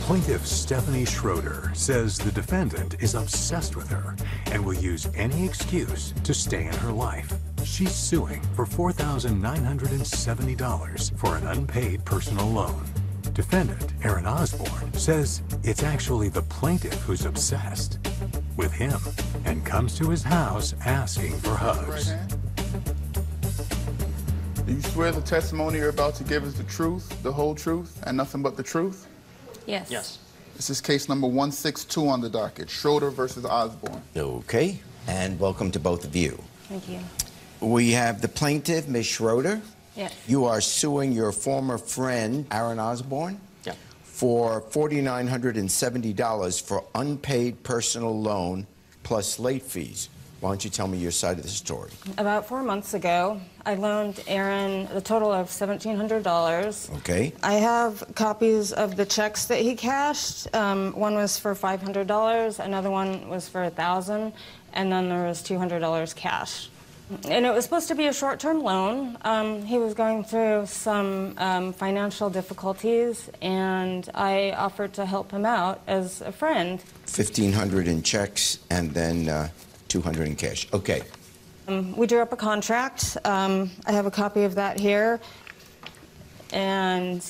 Plaintiff Stephanie Schroeder says the defendant is obsessed with her and will use any excuse to stay in her life. She's suing for $4,970 for an unpaid personal loan. Defendant Aaron Osborn says it's actually the plaintiff who's obsessed with him and comes to his house asking for hugs. Do you swear the testimony you're about to give is the truth, the whole truth, and nothing but the truth? Yes. Yes. This is case number 162 on the docket, Schroeder versus Osborn. Okay, and welcome to both of you. Thank you. We have the plaintiff, Ms. Schroeder. Yes. You are suing your former friend, Aaron Osborn, Yeah. for $4,970 for unpaid personal loan plus late fees. Why don't you tell me your side of the story? About 4 months ago, I loaned Aaron a total of $1,700. Okay. I have copies of the checks that he cashed. One was for $500, another one was for $1,000, and then there was $200 cash. And it was supposed to be a short-term loan. He was going through some financial difficulties, and I offered to help him out as a friend. $1,500 in checks and then $200 in cash. Okay. We drew up a contract. I have a copy of that here. And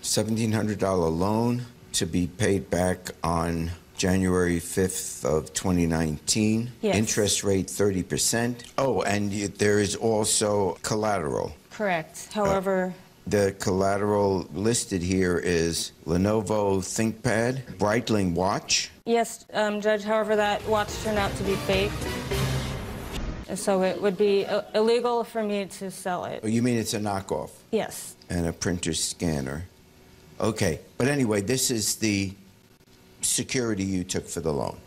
$1,700 loan to be paid back on January 5th of 2019. Yes. Interest rate 30%. Oh, and there is also collateral. correct. However, The collateral listed here is Lenovo ThinkPad, Breitling watch. yes, Judge, however, that watch turned out to be fake. So it would be illegal for me to sell it. Oh, you mean it's a knockoff? Yes. And a printer scanner. Okay, but anyway, this is the security you took for the loan.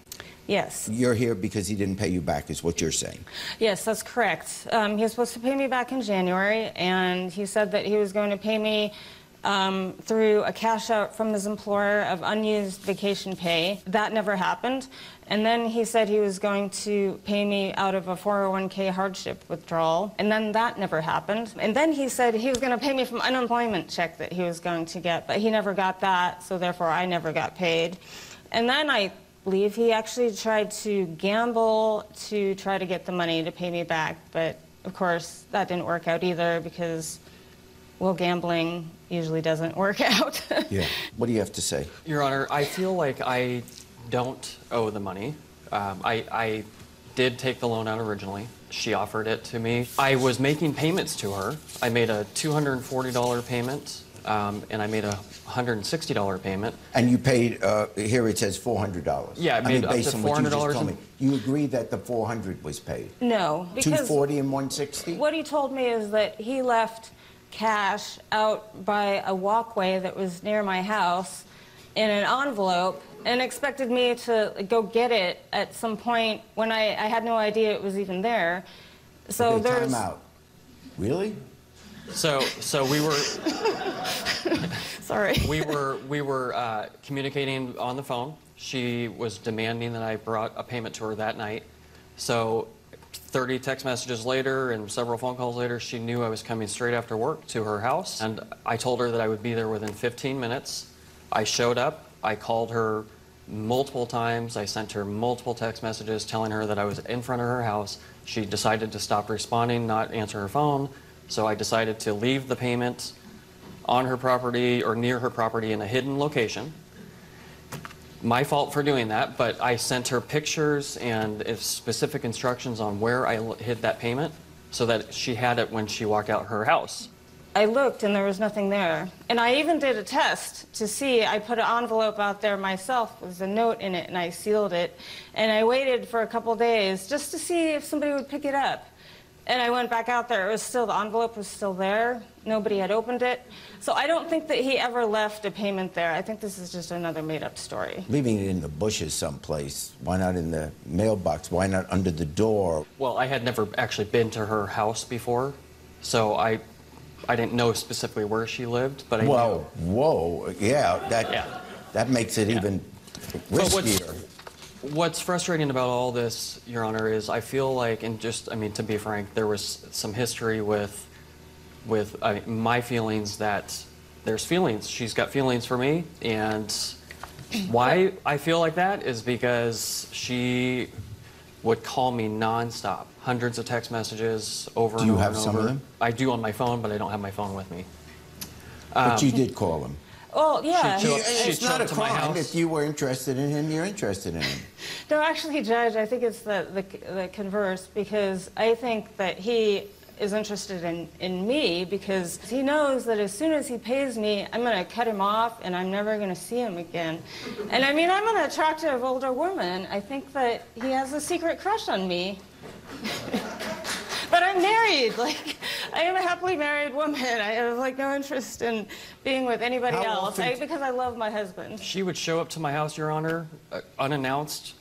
Yes. You're here because he didn't pay you back, is what you're saying. Yes, that's correct. He was supposed to pay me back in January, and he said that he was going to pay me through a cash out from his employer of unused vacation pay. That never happened. And then he said he was going to pay me out of a 401k hardship withdrawal, and then that never happened. And then he said he was going to pay me from unemployment check that he was going to get, but he never got that, so therefore I never got paid. And then I believe he actually tried to gamble to try to get the money to pay me back, but of course that didn't work out either because, well, gambling usually doesn't work out. Yeah. What do you have to say? Your Honor, I feel like I don't owe the money. I did take the loan out originally. She offered it to me. I was making payments to her. I made a $240 payment, and I made a $160 payment. And you paid, here it says $400. Yeah, I made up to based on what you just $400 told me. You agree that the $400 was paid? No, because $240 and $160? what he told me is that he left cash out by a walkway that was near my house in an envelope and expected me to go get it at some point when I had no idea it was even there. So Okay, there's... time out. Really? So we were Sorry. we were communicating on the phone. She was demanding that I brought a payment to her that night. So 30 text messages later and several phone calls later, she knew I was coming straight after work to her house, and I told her that I would be there within 15 minutes. I showed up. I called her multiple times. I sent her multiple text messages telling her that I was in front of her house. She decided to stop responding, not answer her phone, so I decided to leave the payment on her property or near her property in a hidden location. My fault for doing that, but I sent her pictures and specific instructions on where I hid that payment so that she had it when she walked out her house. I looked and there was nothing there. And I even did a test to see. I put an envelope out there myself with a note in it and I sealed it. And I waited for a couple days just to see if somebody would pick it up. And I went back out there. It was still, the envelope was still there. Nobody had opened it. So I don't think that he ever left a payment there. I think this is just another made-up story. Leaving it in the bushes someplace. Why not in the mailbox? Why not under the door? Well, I had never actually been to her house before, so I didn't know specifically where she lived, but I knew. Whoa, yeah, that makes it even riskier. What's frustrating about all this, Your Honor, is I feel like, and just, I mean, to be frank, there was some history with my feelings that there's feelings. She's got feelings for me, and Why I feel like that is because she would call me nonstop, hundreds of text messages over and over and over. Do you have some of them? I do on my phone, but I don't have my phone with me. But you did call him. Well, yeah. It's not a crime. If you were interested in him, you're interested in him. No, actually, Judge, I think it's the converse, because I think that he is interested in me because he knows that as soon as he pays me, I'm going to cut him off and I'm never going to see him again. And I mean, I'm an attractive older woman. I think that he has a secret crush on me. But I'm married. Like, I am a happily married woman. I have, like, no interest in being with anybody else because I love my husband. She would show up to my house, Your Honor, unannounced,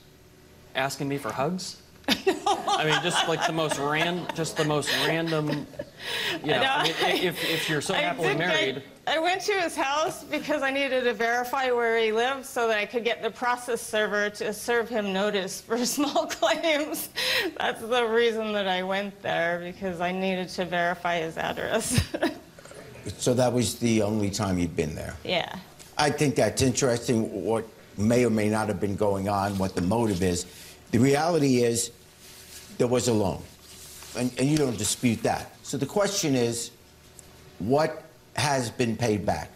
asking me for hugs. I mean, just like the most random, you know, I mean, if you're so happily married. I went to his house because I needed to verify where he lived so that I could get the process server to serve him notice for small claims. That's the reason that I went there, because I needed to verify his address. So that was the only time you'd been there? Yeah. I think that's interesting, what may or may not have been going on, what the motive is. The reality is there was a loan, and you don't dispute that. So the question is, what has been paid back?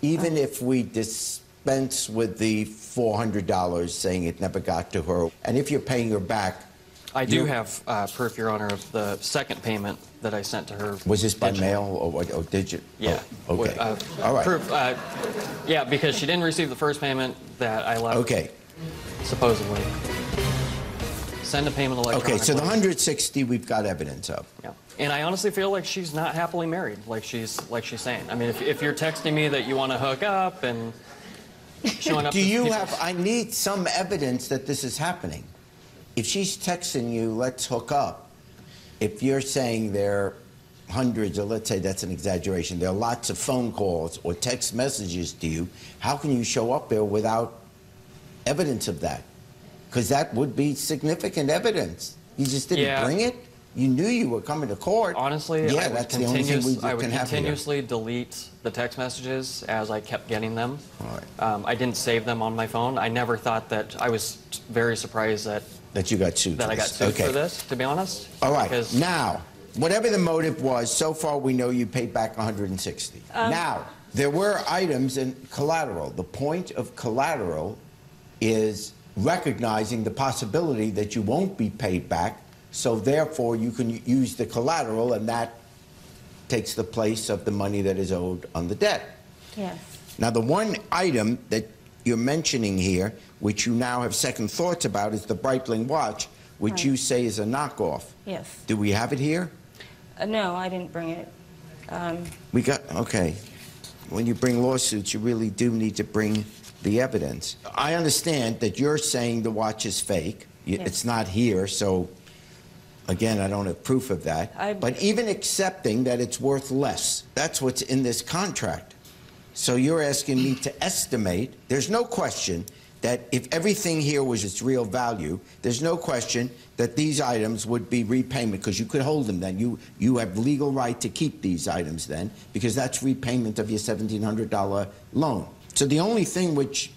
Even if we dispense with the $400 saying it never got to her, and if you're paying her back... I do have proof, Your Honor, of the second payment that I sent to her. Was this by mail or what? Oh, did you? Yeah. Oh, okay. All right. Proof, yeah, because she didn't receive the first payment that I left. Okay. Supposedly. Send a payment electronically. Okay, so the 160 we've got evidence of. Yeah. And I honestly feel like she's not happily married, like she's saying. I mean, if you're texting me that you want to hook up and showing up... Do you have... I need some evidence that this is happening. If she's texting you, let's hook up, if you're saying there are hundreds, or let's say that's an exaggeration, there are lots of phone calls or text messages to you, how can you show up there without evidence of that? Because that would be significant evidence. You just didn't bring it? You knew you were coming to court. Honestly, yeah, that's the only thing I would can have continuously delete the text messages as I kept getting them. All right. I didn't save them on my phone. I never thought that... I was very surprised that you got sued. That I got sued for this, to be honest. All right. Now, whatever the motive was, so far we know you paid back 160. Now, there were items in collateral. The point of collateral is recognizing the possibility that you won't be paid back, so therefore you can use the collateral, and that takes the place of the money that is owed on the debt. Yes. Now, the one item that you're mentioning here, which you now have second thoughts about, is the Breitling watch, which you say is a knockoff. Yes. Do we have it here? No, I didn't bring it. Okay. When you bring lawsuits, you really do need to bring the evidence. I understand that you're saying the watch is fake. Yes. It's not here, so again, I don't have proof of that. But even accepting that it's worth less, that's what's in this contract. So you're asking me to estimate. There's no question that if everything here was its real value, there's no question that these items would be repayment, because you could hold them then. You have legal right to keep these items then, because that's repayment of your $1,700 loan. So the only thing which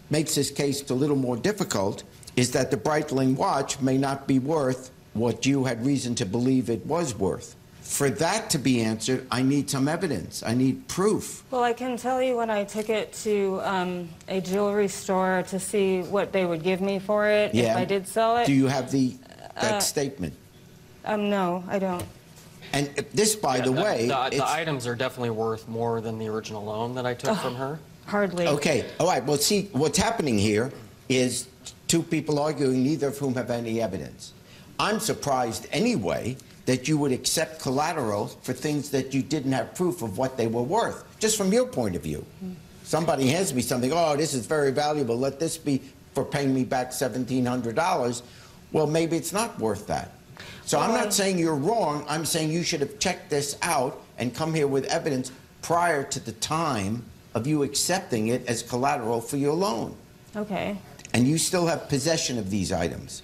makes this case a little more difficult is that the Breitling watch may not be worth what you had reason to believe it was worth. For that to be answered, I need some evidence. I need proof. Well, I can tell you when I took it to a jewelry store to see what they would give me for it if I did sell it. Do you have that statement? No, I don't. And this, by the way... The items are definitely worth more than the original loan that I took from her. Hardly. Okay. All right. Well, see, what's happening here is two people arguing, neither of whom have any evidence. I'm surprised anyway that you would accept collateral for things that you didn't have proof of what they were worth, just from your point of view. Somebody hands me something, oh, this is very valuable, let this be for paying me back $1,700. Well, maybe it's not worth that. So I'm not saying you're wrong, I'm saying you should have checked this out and come here with evidence prior to the time of you accepting it as collateral for your loan. Okay. And you still have possession of these items.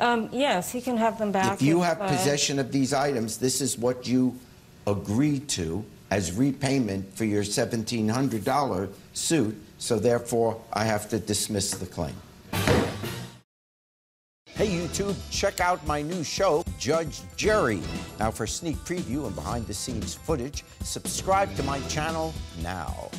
Yes, he can have them back. If you have possession of these items, this is what you agreed to as repayment for your $1,700 suit, so therefore I have to dismiss the claim. Hey YouTube, check out my new show, Judge Jerry. Now for sneak preview and behind the scenes footage, subscribe to my channel now.